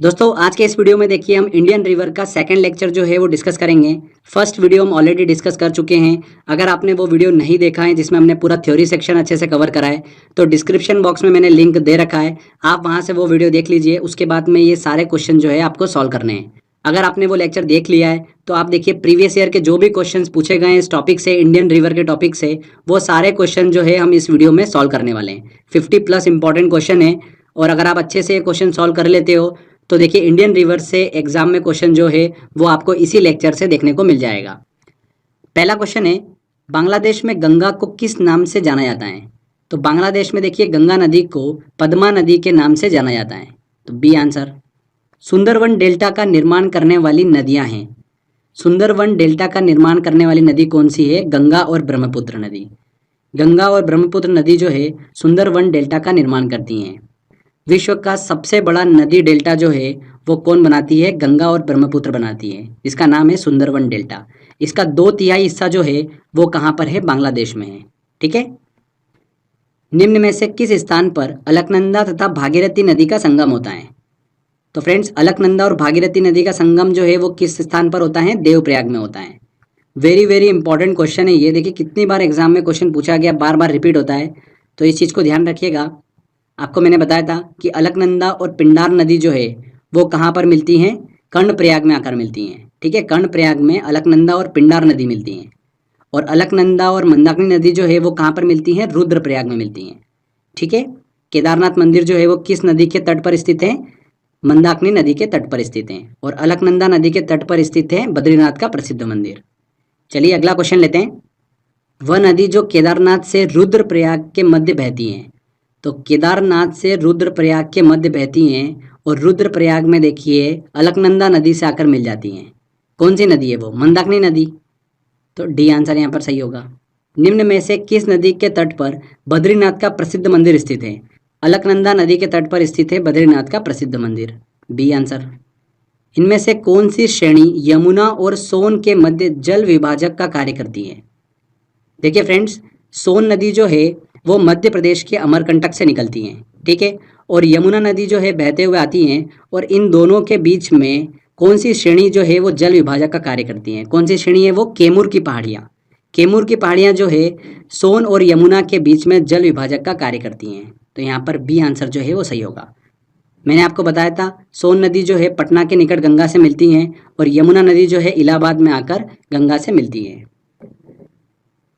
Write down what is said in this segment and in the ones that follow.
दोस्तों आज के इस वीडियो में देखिए हम इंडियन रिवर का सेकंड लेक्चर जो है वो डिस्कस करेंगे। फर्स्ट वीडियो हम ऑलरेडी डिस्कस कर चुके हैं। अगर आपने वो वीडियो नहीं देखा है जिसमें हमने पूरा थ्योरी सेक्शन अच्छे से कवर करा है तो डिस्क्रिप्शन बॉक्स में मैंने लिंक दे रखा है, आप वहां से वो वीडियो देख लीजिए। उसके बाद में ये सारे क्वेश्चन जो है आपको सॉल्व करने हैं। अगर आपने वो लेक्चर देख लिया है तो आप देखिए प्रीवियस ईयर के जो भी क्वेश्चन पूछे गए हैं इस टॉपिक से, इंडियन रिवर के टॉपिक से, वो सारे क्वेश्चन जो है हम इस वीडियो में सॉल्व करने वाले हैं। 50+ इंपॉर्टेंट क्वेश्चन है और अगर आप अच्छे से ये क्वेश्चन सॉल्व कर लेते हो तो देखिए इंडियन रिवर से एग्जाम में क्वेश्चन जो है वो आपको इसी लेक्चर से देखने को मिल जाएगा। पहला क्वेश्चन है, बांग्लादेश में गंगा को किस नाम से जाना जाता है? तो बांग्लादेश में देखिए गंगा नदी को पद्मा नदी के नाम से जाना जाता है, तो बी आंसर। सुंदरवन डेल्टा का निर्माण करने वाली नदियां हैं। सुंदरवन डेल्टा का निर्माण करने वाली नदी कौन सी है? गंगा और ब्रह्मपुत्र नदी। गंगा और ब्रह्मपुत्र नदी जो है सुंदरवन डेल्टा का निर्माण करती हैं। विश्व का सबसे बड़ा नदी डेल्टा जो है वो कौन बनाती है? गंगा और ब्रह्मपुत्र बनाती है, इसका नाम है सुंदरवन डेल्टा। इसका 2/3 हिस्सा जो है वो कहाँ पर है? बांग्लादेश में है। ठीक है। निम्न में से किस स्थान पर अलकनंदा तथा भागीरथी नदी का संगम होता है? तो फ्रेंड्स अलकनंदा और भागीरथी नदी का संगम जो है वो किस स्थान पर होता है? देवप्रयाग में होता है। वेरी वेरी इंपॉर्टेंट क्वेश्चन है ये। देखिए कितनी बार एग्जाम में क्वेश्चन पूछा गया, बार बार रिपीट होता है, तो इस चीज़ को ध्यान रखिएगा। आपको मैंने बताया था कि अलकनंदा और पिंडार नदी जो है वो कहाँ पर मिलती हैं? कर्णप्रयाग में आकर मिलती हैं। ठीक है, कर्णप्रयाग में अलकनंदा और पिंडार नदी मिलती हैं। और अलकनंदा और मंदाकिनी नदी जो है वो कहाँ पर मिलती हैं? रुद्रप्रयाग में मिलती हैं। ठीक है। केदारनाथ मंदिर जो है वो किस नदी के तट पर स्थित है? मंदाकिनी नदी के तट पर स्थित है। और अलकनंदा नदी के तट पर स्थित है बद्रीनाथ का प्रसिद्ध मंदिर। चलिए अगला क्वेश्चन लेते हैं। वह नदी जो केदारनाथ से रुद्रप्रयाग के मध्य बहती है। तो केदारनाथ से रुद्रप्रयाग के मध्य बहती हैं और रुद्रप्रयाग में देखिए अलकनंदा नदी से आकर मिल जाती हैं। कौन सी नदी है वो? मंदाकिनी नदी। तो डी आंसर यहाँ पर सही होगा। निम्न में से किस नदी के तट पर बद्रीनाथ का प्रसिद्ध मंदिर स्थित है? अलकनंदा नदी के तट पर स्थित है बद्रीनाथ का प्रसिद्ध मंदिर, बी आंसर। इनमें से कौन सी श्रेणी यमुना और सोन के मध्य जल विभाजक का कार्य करती है? देखिए फ्रेंड्स, सोन नदी जो है वो मध्य प्रदेश के अमरकंटक से निकलती हैं। ठीक है। और यमुना नदी जो है बहते हुए आती हैं और इन दोनों के बीच में कौन सी श्रेणी जो है वो जल विभाजक का कार्य करती हैं? कौन सी श्रेणी है वो? कैमूर की पहाड़ियाँ। कैमूर की पहाड़ियाँ जो है सोन और यमुना के बीच में जल विभाजक का कार्य करती हैं। तो यहाँ पर बी आंसर जो है वो सही होगा। मैंने आपको बताया था सोन नदी जो है पटना के निकट गंगा से मिलती हैं और यमुना नदी जो है इलाहाबाद में आकर गंगा से मिलती है।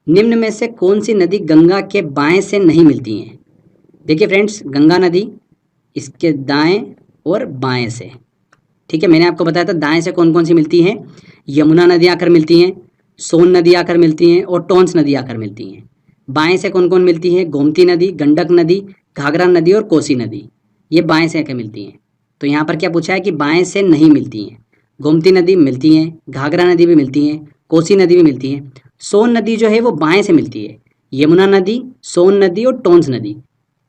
निम्न में से कौन सी नदी गंगा के बाएं से नहीं मिलती हैं? देखिए फ्रेंड्स, गंगा नदी इसके दाएं और बाएं से। ठीक है, मैंने आपको बताया था दाएं से कौन कौन सी मिलती हैं। यमुना नदी आकर मिलती हैं, सोन नदी आकर मिलती हैं और टोंस नदी आकर मिलती हैं। बाएं से कौन कौन मिलती है? गोमती नदी, गंडक नदी, घाघरा नदी और कोसी नदी, ये बाएं से आकर मिलती हैं। तो यहाँ पर क्या पूछा है कि बाएं से नहीं मिलती हैं। गोमती नदी मिलती हैं, घाघरा नदी भी मिलती हैं, कोसी नदी भी मिलती है। सोन नदी जो है वो बाएं से मिलती है। यमुना नदी, सोन नदी और टोंस नदी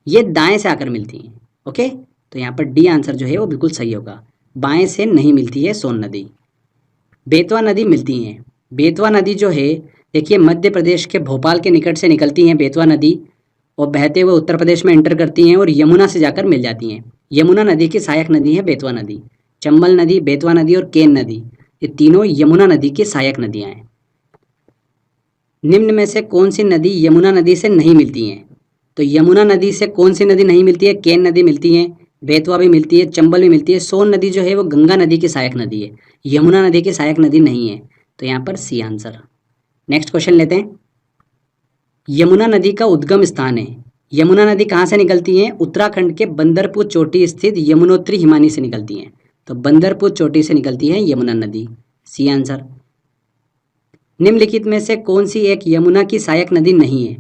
ये दाएं से आकर मिलती हैं। ओके, तो यहाँ पर डी आंसर जो है वो बिल्कुल सही होगा। बाएं से नहीं मिलती है सोन नदी। बेतवा नदी मिलती हैं। बेतवा नदी जो है देखिए मध्य प्रदेश के भोपाल के निकट से निकलती हैं बेतवा नदी और बहते हुए उत्तर प्रदेश में एंटर करती हैं और यमुना से जाकर मिल जाती हैं। यमुना नदी की सहायक नदी है बेतवा नदी। चंबल नदी, बेतवा नदी और केन नदी ये तीनों यमुना नदी की सहायक नदियाँ हैं। निम्न में से कौन सी नदी यमुना नदी से नहीं मिलती हैं? तो यमुना नदी से कौन सी नदी नहीं मिलती है? केन नदी मिलती है, बेतवा भी मिलती है, चंबल भी मिलती है। सोन नदी जो है वो गंगा नदी की सहायक नदी है, यमुना नदी की सहायक नदी नहीं है। तो यहाँ पर सी आंसर। नेक्स्ट क्वेश्चन लेते हैं। यमुना नदी का उद्गम स्थान है। यमुना नदी कहाँ से निकलती है? उत्तराखंड के बंदरपुर चोटी स्थित यमुनोत्री हिमानी से निकलती हैं। तो बंदरपुर चोटी से निकलती है यमुना नदी, सी आंसर। निम्नलिखित में से कौन सी एक यमुना की सहायक नदी नहीं है?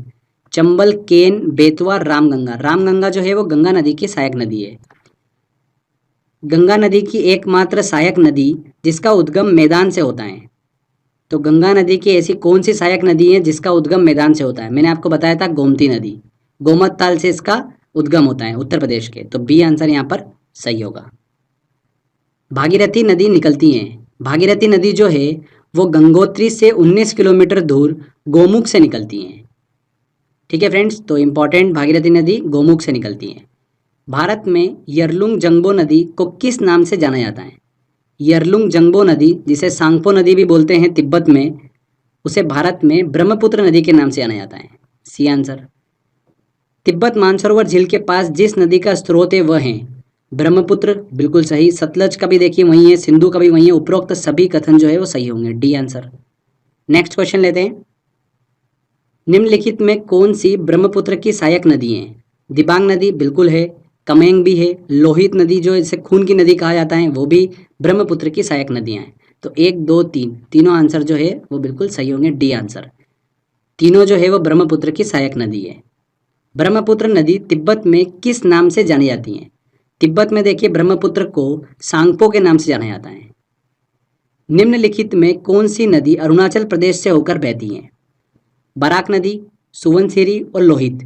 चंबल, केन, बेतवा, रामगंगा। रामगंगा जो है वो गंगा नदी की सहायक नदी है। गंगा नदी की एकमात्र सहायक नदी जिसका उद्गम मैदान से होता है। तो गंगा नदी की ऐसी कौन सी सहायक नदी है जिसका उद्गम मैदान से होता है? मैंने आपको बताया था गोमती नदी। गोमत ताल से इसका उद्गम होता है उत्तर प्रदेश के। तो बी आंसर यहाँ पर सही होगा। भागीरथी नदी निकलती है। भागीरथी नदी जो है वो गंगोत्री से 19 किलोमीटर दूर गोमुख से निकलती हैं। ठीक है फ्रेंड्स, तो इम्पॉर्टेंट, भागीरथी नदी गोमुख से निकलती हैं। भारत में यरलुंग जंगबो नदी को किस नाम से जाना जाता है? यरलुंग जंगबो नदी, जिसे सांगपो नदी भी बोलते हैं तिब्बत में, उसे भारत में ब्रह्मपुत्र नदी के नाम से जाना जाता है। C answer. तिब्बत मानसरोवर झील के पास जिस नदी का स्रोत है वह है ब्रह्मपुत्र, बिल्कुल सही। सतलज का भी देखिए वही है, सिंधु का भी वही है। उपरोक्त सभी कथन जो है वो सही होंगे, डी आंसर। नेक्स्ट क्वेश्चन लेते हैं। निम्नलिखित में कौन सी ब्रह्मपुत्र की सहायक नदी है? दिबांग नदी बिल्कुल है, कमेंग भी है, लोहित नदी जो इसे खून की नदी कहा जाता है वो भी ब्रह्मपुत्र की सहायक नदियां हैं। तो 1, 2, 3 तीनों आंसर जो है वो बिल्कुल सही होंगे, डी आंसर। तीनों जो है वो ब्रह्मपुत्र की सहायक नदी है। ब्रह्मपुत्र नदी तिब्बत में किस नाम से जानी जाती है? तिब्बत में देखिए ब्रह्मपुत्र को सांगपो के नाम से जाना जाता है। निम्नलिखित में कौन सी नदी अरुणाचल प्रदेश से होकर बहती है? बराक नदी, सुवनसिरी और लोहित।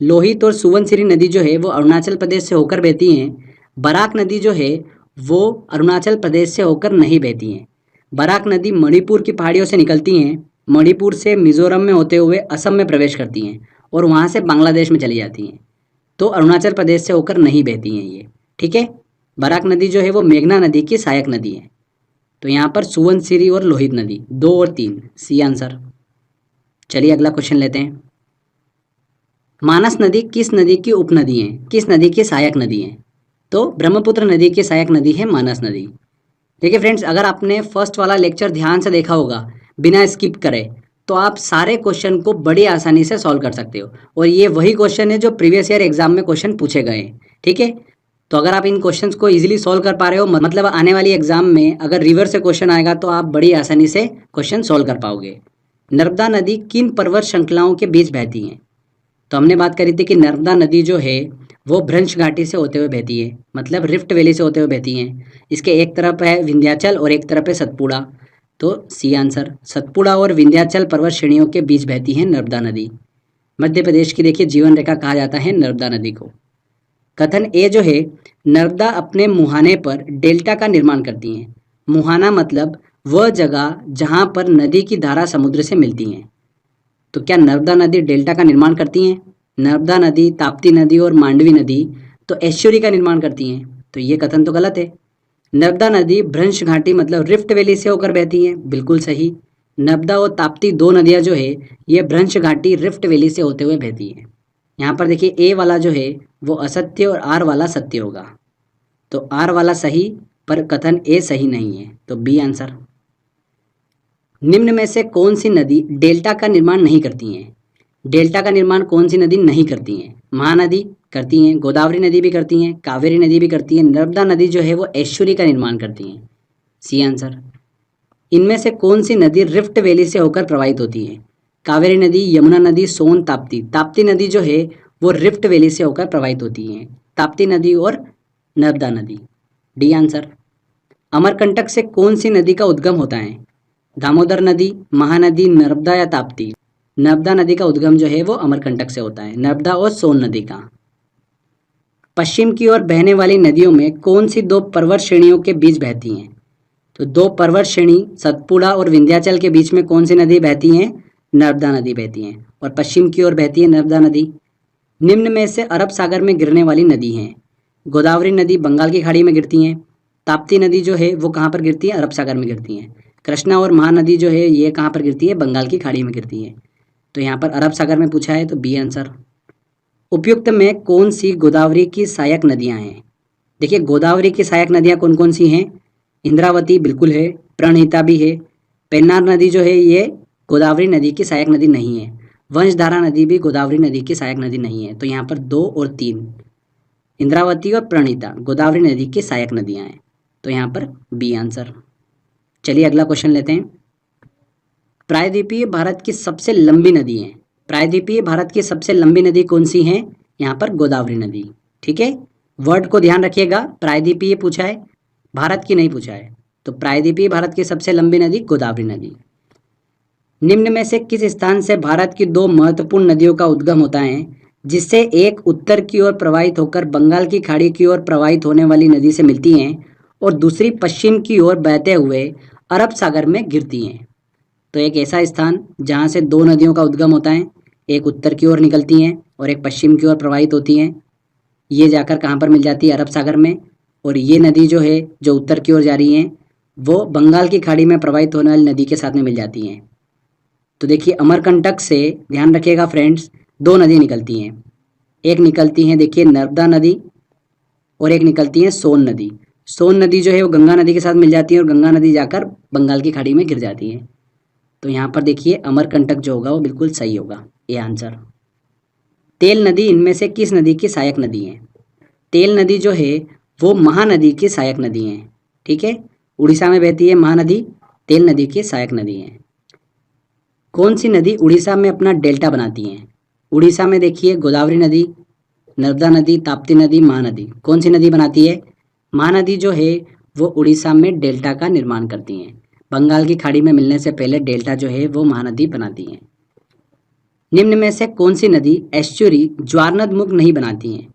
लोहित और सुवनसिरी नदी जो है वो अरुणाचल प्रदेश से होकर बहती हैं। बराक नदी जो है वो अरुणाचल प्रदेश से होकर नहीं बहती हैं। बराक नदी मणिपुर की पहाड़ियों से निकलती हैं, मणिपुर से मिजोरम में होते हुए असम में प्रवेश करती हैं और वहाँ से बांग्लादेश में चली जाती हैं। तो अरुणाचल प्रदेश से होकर नहीं बहती हैं ये, ठीक है। बराक नदी जो है वो मेघना नदी की सहायक नदी है। तो यहाँ पर सुवनसिरी और लोहित नदी 2 और 3, सी आंसर। चलिए अगला क्वेश्चन लेते हैं। मानस नदी किस नदी की उपनदी है, किस नदी की सहायक नदी है? तो ब्रह्मपुत्र नदी की सहायक नदी है मानस नदी। देखिए फ्रेंड्स, अगर आपने फर्स्ट वाला लेक्चर ध्यान से देखा होगा बिना स्किप करे, तो आप सारे क्वेश्चन को बड़ी आसानी से सॉल्व कर सकते हो। और ये वही क्वेश्चन है जो प्रीवियस ईयर एग्जाम में क्वेश्चन पूछे गए हैं, ठीक है। तो अगर आप इन क्वेश्चंस को इजीली सॉल्व कर पा रहे हो, मतलब आने वाली एग्जाम में अगर रिवर्स से क्वेश्चन आएगा तो आप बड़ी आसानी से क्वेश्चन सॉल्व कर पाओगे। नर्मदा नदी किन पर्वत श्रृंखलाओं के बीच बहती है? तो हमने बात करी थी कि नर्मदा नदी जो है वो भ्रंश घाटी से होते हुए बहती है, मतलब रिफ्ट वैली से होते हुए बहती है। इसके एक तरफ है विंध्याचल और एक तरफ है सतपुड़ा। तो सी आंसर, सतपुड़ा और विंध्याचल पर्वत श्रेणियों के बीच बहती है नर्मदा नदी। मध्य प्रदेश की देखिए जीवन रेखा कहा जाता है नर्मदा नदी को। कथन ए जो है, नर्मदा अपने मुहाने पर डेल्टा का निर्माण करती हैं। मुहाना मतलब वह जगह जहां पर नदी की धारा समुद्र से मिलती है। तो क्या नर्मदा नदी डेल्टा का निर्माण करती हैं? नर्मदा नदी, ताप्ती नदी और मांडवी नदी तो एस्चुरी का निर्माण करती हैं। तो ये कथन तो गलत है। नर्मदा नदी भ्रंश घाटी मतलब रिफ्ट वैली से होकर बहती हैं, बिल्कुल सही। नर्मदा और ताप्ती 2 नदियां जो है ये भ्रंश घाटी रिफ्ट वैली से होते हुए बहती हैं। यहाँ पर देखिए ए वाला जो है वो असत्य और आर वाला सत्य होगा। तो आर वाला सही पर कथन ए सही नहीं है, तो बी आंसर। निम्न में से कौन सी नदी डेल्टा का निर्माण नहीं करती हैं? डेल्टा का निर्माण कौन सी नदी नहीं करती हैं? महानदी करती हैं, गोदावरी नदी भी करती हैं, कावेरी नदी भी करती हैं, नर्मदा नदी जो है वो एश्वरी का निर्माण करती हैं, सी आंसर। इनमें से कौन सी नदी रिफ्ट वैली से होकर प्रवाहित होती है? कावेरी नदी, यमुना नदी, सोन, ताप्ती। ताप्ती नदी जो है वो रिफ्ट वैली से होकर प्रवाहित होती है, ताप्ती नदी और नर्मदा नदी, डी आंसर। अमरकंटक से कौन सी नदी का उद्गम होता है? दामोदर नदी, महानदी, नर्मदा या ताप्ती। नर्मदा नदी का उद्गम जो है वो अमरकंटक से होता है, नर्मदा और सोन नदी का। पश्चिम की ओर बहने वाली नदियों में कौन सी 2 पर्वत श्रेणियों के बीच बहती हैं? तो 2 पर्वत श्रेणी सतपुड़ा और विंध्याचल के बीच में कौन सी नदी बहती हैं? नर्मदा नदी बहती हैं और पश्चिम की ओर बहती है नर्मदा नदी। निम्न में से अरब सागर में गिरने वाली नदी हैं। गोदावरी नदी बंगाल की खाड़ी में गिरती हैं। ताप्ती नदी जो है वो कहाँ पर गिरती है? अरब सागर में गिरती हैं। कृष्णा और महानदी जो है ये कहाँ पर गिरती है? बंगाल की खाड़ी में गिरती है। तो यहाँ पर अरब सागर में पूछा है, तो बी आंसर। उपयुक्त में कौन सी गोदावरी की सहायक नदियाँ हैं? देखिए गोदावरी की सहायक नदियाँ कौन कौन सी हैं? इंद्रावती बिल्कुल है, प्रणहिता भी है। पेन्नार नदी जो है ये गोदावरी नदी की सहायक नदी नहीं है। वंशधारा नदी भी गोदावरी नदी की सहायक नदी नहीं है। तो यहाँ पर 2 और 3, इंद्रावती और प्रणहिता गोदावरी नदी की सहायक नदियाँ हैं। तो यहाँ पर बी आंसर। चलिए अगला क्वेश्चन लेते हैं। प्रायद्वीपीय भारत की सबसे लंबी नदी है। प्रायद्वीपीय भारत की सबसे लंबी नदी कौन सी है? यहाँ पर गोदावरी नदी, ठीक है। वर्ड को ध्यान रखिएगा, प्रायद्वीपीय पूछा है, भारत की नहीं पूछा है। तो प्रायद्वीपीय भारत की सबसे लंबी नदी गोदावरी नदी। निम्न में से किस स्थान से भारत की 2 महत्वपूर्ण नदियों का उद्गम होता है, जिससे एक उत्तर की ओर प्रवाहित होकर बंगाल की खाड़ी की ओर प्रवाहित होने वाली नदी से मिलती हैं और दूसरी पश्चिम की ओर बहते हुए अरब सागर में गिरती हैं? तो एक ऐसा स्थान जहाँ से 2 नदियों का उद्गम होता है, एक उत्तर की ओर निकलती हैं और एक पश्चिम की ओर प्रवाहित होती हैं। ये जाकर कहाँ पर मिल जाती है, अरब सागर में। और ये नदी जो है जो उत्तर की ओर जा रही है वो बंगाल की खाड़ी में प्रवाहित होने वाली नदी के साथ में मिल जाती हैं। तो देखिए अमरकंटक से ध्यान रखिएगा फ्रेंड्स, दो नदी निकलती हैं। एक निकलती हैं देखिए नर्मदा नदी और एक निकलती है सोन नदी। सोन नदी जो है वो गंगा नदी के साथ मिल जाती है और गंगा नदी जाकर बंगाल की खाड़ी में गिर जाती है। तो यहाँ पर देखिए अमरकंटक जो होगा वो बिल्कुल सही होगा, ये आंसर। तेल नदी इनमें से किस नदी की सहायक नदी है? तेल नदी जो है वो महानदी की सहायक नदी है। ठीक है, उड़ीसा में बहती है महानदी, तेल नदी की सहायक नदी है। कौन सी नदी उड़ीसा में अपना डेल्टा बनाती है? उड़ीसा में देखिए गोदावरी नदी, नर्मदा नदी, ताप्ती नदी, महानदी। कौन सी नदी बनाती है? महानदी जो है वो उड़ीसा में डेल्टा का निर्माण करती हैं। बंगाल की खाड़ी में मिलने से पहले डेल्टा जो है वो महानदी बनाती हैं। निम्न में से कौन सी नदी एस्चुरी ज्वारनदमुख नहीं बनाती हैं?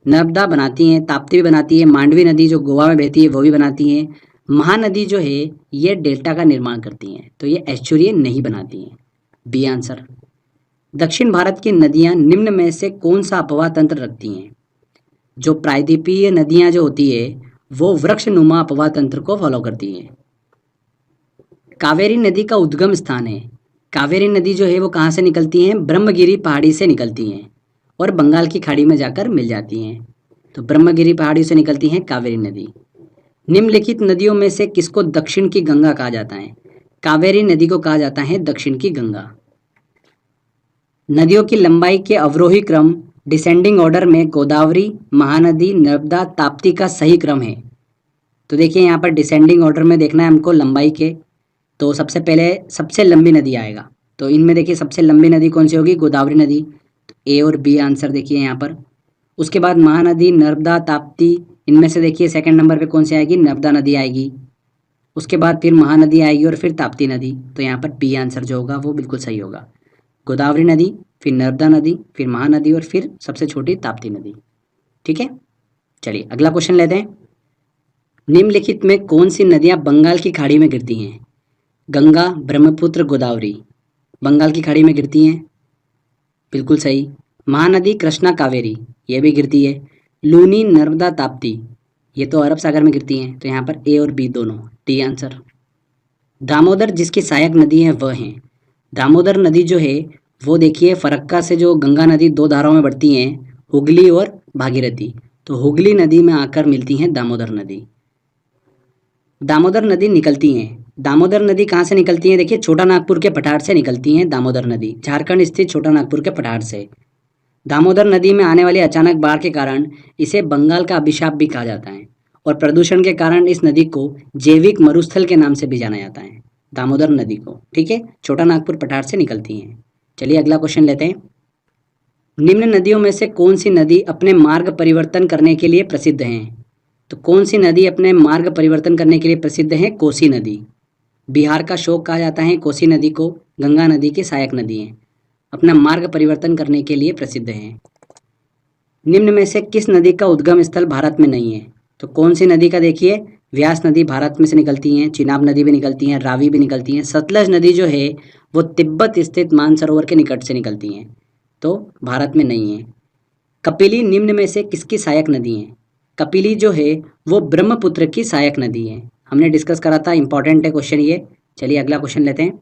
नर्मदा बनाती हैं, ताप्ती भी बनाती है, मांडवी नदी जो गोवा में बहती है वो भी बनाती हैं। महानदी जो है ये डेल्टा का निर्माण करती हैं, तो ये एस्चुरियन नहीं बनाती हैं। B answer. दक्षिण भारत की नदियां निम्न में से कौन सा अपवाह तंत्र रखती हैं? जो प्रायद्वीपीय नदियां जो होती है वो वृक्षनुमा अपवाह तंत्र को फॉलो करती हैं। कावेरी नदी का उद्गम स्थान है। कावेरी नदी जो है वो कहाँ से निकलती हैं? ब्रह्मगिरी पहाड़ी से निकलती हैं और बंगाल की खाड़ी में जाकर मिल जाती हैं। तो ब्रह्मगिरी पहाड़ी से निकलती हैं कावेरी नदी। निम्नलिखित नदियों में से किसको दक्षिण की गंगा कहा जाता है? कावेरी नदी को कहा जाता है दक्षिण की गंगा। नदियों की लंबाई के अवरोही क्रम डिसेंडिंग ऑर्डर में गोदावरी, महानदी, नर्मदा, ताप्ती का सही क्रम है। तो देखिए यहाँ पर डिसेंडिंग ऑर्डर में देखना है हमको लंबाई के, तो सबसे पहले सबसे लंबी नदी आएगा। तो इनमें देखिए सबसे लंबी नदी कौन सी होगी? गोदावरी नदी। तो ए और बी आंसर देखिए यहाँ पर। उसके बाद महानदी, नर्मदा, ताप्ती, इनमें से देखिए सेकंड नंबर पे कौन सी आएगी? नर्मदा नदी आएगी। उसके बाद फिर महानदी आएगी और फिर ताप्ती नदी। तो यहाँ पर बी आंसर जो होगा वो बिल्कुल सही होगा। गोदावरी नदी, फिर नर्मदा नदी, फिर महानदी और फिर सबसे छोटी ताप्ती नदी। ठीक है, चलिए अगला क्वेश्चन लेते हैं। निम्नलिखित में कौन सी नदियाँ बंगाल की खाड़ी में गिरती हैं? गंगा, ब्रह्मपुत्र, गोदावरी बंगाल की खाड़ी में गिरती हैं, बिल्कुल सही। महानदी कृष्णा, कावेरी ये भी गिरती है। लूनी, नर्मदा, ताप्ती ये तो अरब सागर में गिरती हैं, तो यहाँ पर ए और बी दोनों, डी आंसर। दामोदर जिसकी सहायक नदी है वह है। दामोदर नदी जो है वो देखिए फरक्का से जो गंगा नदी दो धाराओं में बढ़ती हैं, हुगली और भागीरथी, तो हुगली नदी में आकर मिलती हैं दामोदर नदी। दामोदर नदी निकलती हैं, दामोदर नदी कहाँ से निकलती है? देखिए छोटा नागपुर के पठार से निकलती हैं दामोदर नदी, झारखंड स्थित छोटा नागपुर के पठार से। दामोदर नदी में आने वाली अचानक बाढ़ के कारण इसे बंगाल का अभिशाप भी कहा जाता है और प्रदूषण के कारण इस नदी को जैविक मरुस्थल के नाम से भी जाना जाता है, दामोदर नदी को। ठीक है, छोटा नागपुर पठार से निकलती हैं। चलिए अगला क्वेश्चन लेते हैं। निम्न नदियों में से कौन सी नदी अपने मार्ग परिवर्तन करने के लिए प्रसिद्ध है? तो कौन सी नदी अपने मार्ग परिवर्तन करने के लिए प्रसिद्ध है? कोसी नदी। बिहार का शोक कहा जाता है कोसी नदी को, गंगा नदी की सहायक नदी है, अपना मार्ग परिवर्तन करने के लिए प्रसिद्ध है। निम्न में से किस नदी का उद्गम स्थल भारत में नहीं है? तो कौन सी नदी का? देखिए व्यास नदी भारत में से निकलती हैं, चिनाब नदी भी निकलती हैं, रावी भी निकलती हैं। सतलज नदी जो है वो तिब्बत स्थित मानसरोवर के निकट से निकलती हैं, तो भारत में नहीं है। कपिली निम्न में से किसकी सहायक नदी है? कपिली जो है वो ब्रह्मपुत्र की सहायक नदी है, हमने डिस्कस करा था, इंपॉर्टेंट है क्वेश्चन ये। चलिए अगला क्वेश्चन लेते हैं।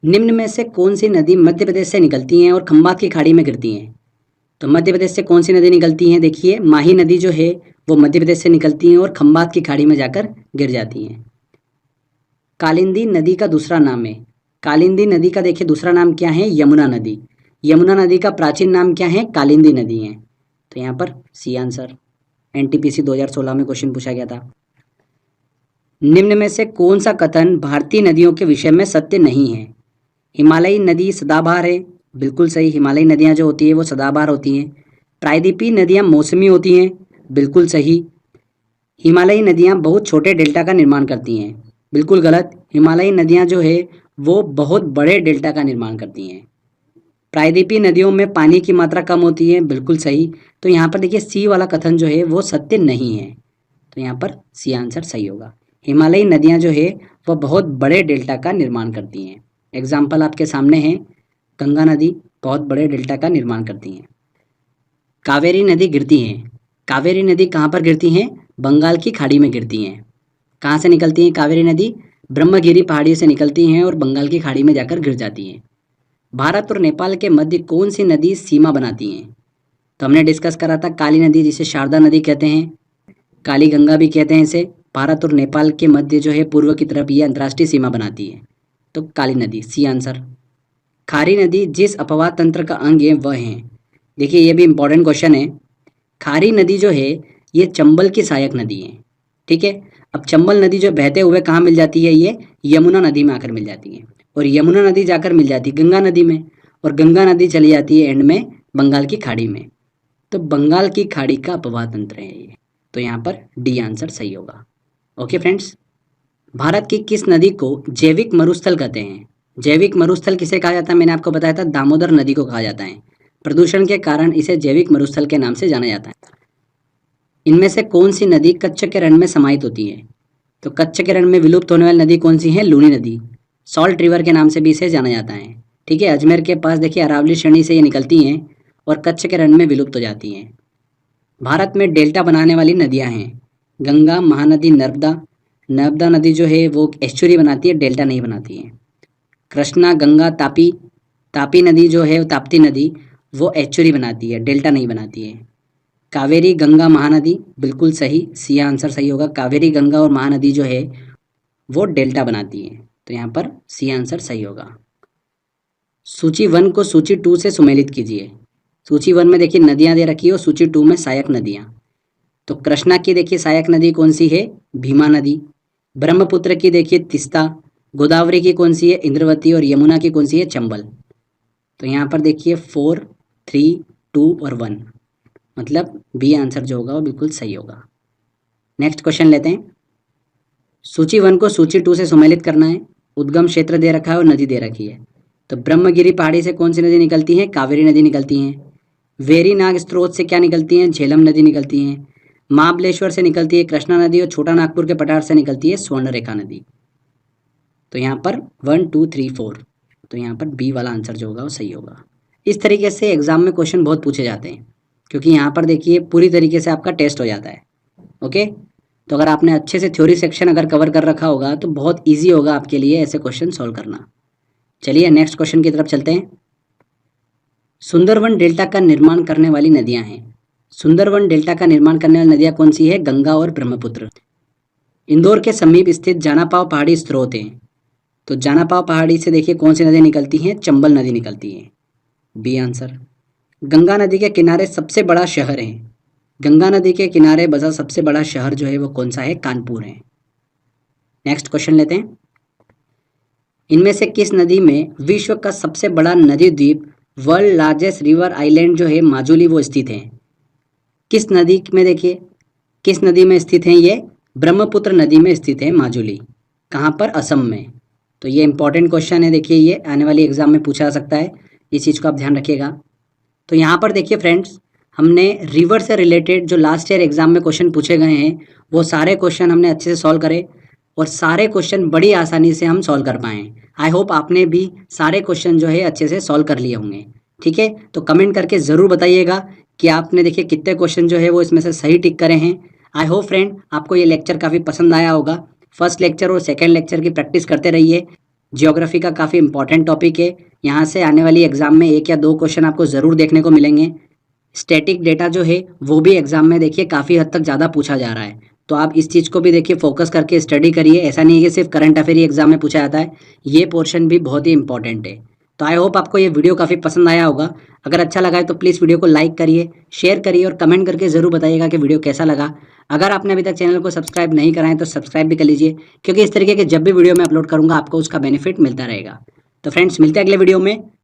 निम्न में से कौन सी नदी मध्य प्रदेश से निकलती हैं और खंबात की खाड़ी में गिरती हैं? तो मध्य प्रदेश से कौन सी नदी निकलती हैं? देखिए माही नदी जो है वो मध्य प्रदेश से निकलती हैं और खंबात की खाड़ी में जाकर गिर जाती हैं। कालिंदी नदी का दूसरा नाम है, कालिंदी नदी का देखिए दूसरा नाम क्या है? यमुना नदी। यमुना नदी का प्राचीन नाम क्या है? कालिंदी नदी है, तो यहाँ पर सी आंसर। एनटीपीसी 2016 में क्वेश्चन पूछा गया था। निम्न में से कौन सा कथन भारतीय नदियों के विषय में सत्य नहीं है? हिमालयी नदी सदाबहार है, बिल्कुल सही। हिमालयी नदियाँ जो होती है वो सदाबहार होती हैं। प्रायद्वीपीय नदियाँ मौसमी होती हैं, बिल्कुल सही। हिमालयी नदियाँ बहुत छोटे डेल्टा का निर्माण करती हैं, बिल्कुल गलत। हिमालयी नदियाँ जो है वो बहुत बड़े डेल्टा का निर्माण करती हैं। प्रायद्वीपीय नदियों में पानी की मात्रा कम होती है, बिल्कुल सही। तो यहाँ पर देखिए सी वाला कथन जो है वो सत्य नहीं है, तो यहाँ पर सी आंसर सही होगा। हिमालयी नदियाँ जो है वह बहुत बड़े डेल्टा का निर्माण करती हैं। एग्जाम्पल आपके सामने है, गंगा नदी बहुत बड़े डेल्टा का निर्माण करती हैं। कावेरी नदी गिरती हैं। कावेरी नदी कहाँ पर गिरती हैं? बंगाल की खाड़ी में गिरती हैं। कहाँ से निकलती हैं कावेरी नदी? ब्रह्मगिरी पहाड़ी से निकलती हैं और बंगाल की खाड़ी में जाकर गिर जाती हैं। भारत और नेपाल के मध्य कौन सी नदी सीमा बनाती हैं? तो हमने डिस्कस करा था काली नदी, जिसे शारदा नदी कहते हैं, काली गंगा भी कहते हैं इसे। भारत और नेपाल के मध्य जो है पूर्व की तरफ ये अंतर्राष्ट्रीय सीमा बनाती है, तो काली नदी, सी आंसर। खारी नदी जिस अपवाह तंत्र का अंग है वह है। देखिए ये भी इंपॉर्टेंट क्वेश्चन है। खारी नदी जो है ये चंबल की सहायक नदी है, ठीक है। अब चंबल नदी जो बहते हुए कहाँ मिल जाती है? ये यमुना नदी में आकर मिल जाती है, और यमुना नदी जाकर मिल जाती है गंगा नदी में, और गंगा नदी चली जाती है एंड में बंगाल की खाड़ी में। तो बंगाल की खाड़ी का अपवाह तंत्र है ये, तो यहाँ पर डी आंसर सही होगा। ओके फ्रेंड्स, भारत की किस नदी को जैविक मरुस्थल कहते हैं? जैविक मरुस्थल किसे कहा जाता है? मैंने आपको बताया था दामोदर नदी को कहा जाता है। प्रदूषण के कारण इसे जैविक मरुस्थल के नाम से जाना जाता है। इनमें से कौन सी नदी कच्छ के रण में समाहित होती है? तो कच्छ के रण में विलुप्त होने वाली नदी कौन सी है? लूनी नदी। सॉल्ट रिवर के नाम से भी इसे जाना जाता है, ठीक है। अजमेर के पास देखिए अरावली श्रेणी से ये निकलती हैं और कच्छ के रण में विलुप्त हो जाती हैं। भारत में डेल्टा बनाने वाली नदियां हैं गंगा, महानदी, नर्मदा। नर्मदा नदी जो है वो एस्चुरी बनाती है, डेल्टा नहीं बनाती है। कृष्णा, गंगा, तापी। तापी नदी जो है ताप्ती नदी वो एस्चुरी बनाती है, डेल्टा नहीं बनाती है। कावेरी, गंगा, महानदी, बिल्कुल सही, सी आंसर सही होगा। कावेरी, गंगा और महानदी जो है वो डेल्टा बनाती है, तो यहाँ पर सी आंसर सही होगा। सूची 1 को सूची 2 से सुमेलित कीजिए। सूची 1 में देखिए नदियाँ दे रखी है और सूची 2 में सहायक नदियाँ। तो कृष्णा की देखिए सहायक नदी कौन सी है? भीमा नदी। ब्रह्मपुत्र की देखिए तीस्ता। गोदावरी की कौन सी है? इंद्रवती। और यमुना की कौन सी है? चंबल। तो यहाँ पर देखिए 4, 3, 2 और 1, मतलब बी आंसर जो होगा वो बिल्कुल सही होगा। नेक्स्ट क्वेश्चन लेते हैं। सूची 1 को सूची 2 से सुमेलित करना है। उद्गम क्षेत्र दे रखा है और नदी दे रखी है। तो ब्रह्मगिरी पहाड़ी से कौन सी नदी निकलती है? कावेरी नदी निकलती है। वेरीनाग स्रोत से क्या निकलती है? झेलम नदी निकलती है। महाबलेश्वर से निकलती है कृष्णा नदी, और छोटा नागपुर के पठार से निकलती है स्वर्णरेखा नदी। तो यहाँ पर 1, 2, 3, 4, तो यहाँ पर बी वाला आंसर जो होगा वो सही होगा। इस तरीके से एग्जाम में क्वेश्चन बहुत पूछे जाते हैं, क्योंकि यहाँ पर देखिए पूरी तरीके से आपका टेस्ट हो जाता है। ओके, तो अगर आपने अच्छे से थ्योरी सेक्शन अगर कवर कर रखा होगा तो बहुत ईजी होगा आपके लिए ऐसे क्वेश्चन सॉल्व करना। चलिए नेक्स्ट क्वेश्चन की तरफ चलते हैं। सुंदरवन डेल्टा का निर्माण करने वाली नदियां हैं। सुंदरवन डेल्टा का निर्माण करने वाली नदियां कौन सी है? गंगा और ब्रह्मपुत्र। इंदौर के समीप स्थित जानापाव पहाड़ी स्रोत हैं। तो जानापाव पहाड़ी से देखिए कौन सी नदी निकलती है? चंबल नदी निकलती है, बी आंसर। गंगा नदी के किनारे सबसे बड़ा शहर है। गंगा नदी के किनारे बसा सबसे बड़ा शहर जो है वो कौन सा है? कानपुर है। नेक्स्ट क्वेश्चन लेते हैं। इनमें से किस नदी में विश्व का सबसे बड़ा नदी द्वीप, वर्ल्ड लार्जेस्ट रिवर आइलैंड जो है माजुली, वो स्थित है? किस नदी में? देखिए किस नदी में स्थित है ये? ब्रह्मपुत्र नदी में स्थित है माजुली। कहाँ पर? असम में। तो ये इंपॉर्टेंट क्वेश्चन है, देखिए ये आने वाली एग्जाम में पूछा जा सकता है, इस चीज़ को आप ध्यान रखिएगा। तो यहाँ पर देखिए फ्रेंड्स, हमने रिवर से रिलेटेड जो लास्ट ईयर एग्जाम में क्वेश्चन पूछे गए हैं वो सारे क्वेश्चन हमने अच्छे से सॉल्व करे, और सारे क्वेश्चन बड़ी आसानी से हम सॉल्व कर पाएँ। आई होप आपने भी सारे क्वेश्चन जो है अच्छे से सॉल्व कर लिए होंगे, ठीक है। तो कमेंट करके ज़रूर बताइएगा कि आपने देखिए कितने क्वेश्चन जो है वो इसमें से सही टिक करे हैं। आई होप फ्रेंड आपको ये लेक्चर काफ़ी पसंद आया होगा। फर्स्ट लेक्चर और सेकेंड लेक्चर की प्रैक्टिस करते रहिए। जियोग्राफी का काफ़ी इंपॉर्टेंट टॉपिक है, यहाँ से आने वाली एग्जाम में 1 या 2 क्वेश्चन आपको ज़रूर देखने को मिलेंगे। स्टैटिक डेटा जो है वो भी एग्जाम में देखिए काफ़ी हद तक ज़्यादा पूछा जा रहा है, तो आप इस चीज़ को भी देखिए फोकस करके स्टडी करिए। ऐसा नहीं है कि सिर्फ करंट अफेयर ही एग्जाम में पूछा जाता है, ये पोर्शन भी बहुत ही इंपॉर्टेंट है। तो आई होप आपको ये वीडियो काफ़ी पसंद आया होगा। अगर अच्छा लगा है तो प्लीज़ वीडियो को लाइक करिए, शेयर करिए और कमेंट करके ज़रूर बताइएगा कि वीडियो कैसा लगा। अगर आपने अभी तक चैनल को सब्सक्राइब नहीं करा है तो सब्सक्राइब भी कर लीजिए, क्योंकि इस तरीके के जब भी वीडियो मैं अपलोड करूँगा आपको उसका बेनिफिट मिलता रहेगा। तो फ्रेंड्स मिलते हैं अगले वीडियो में।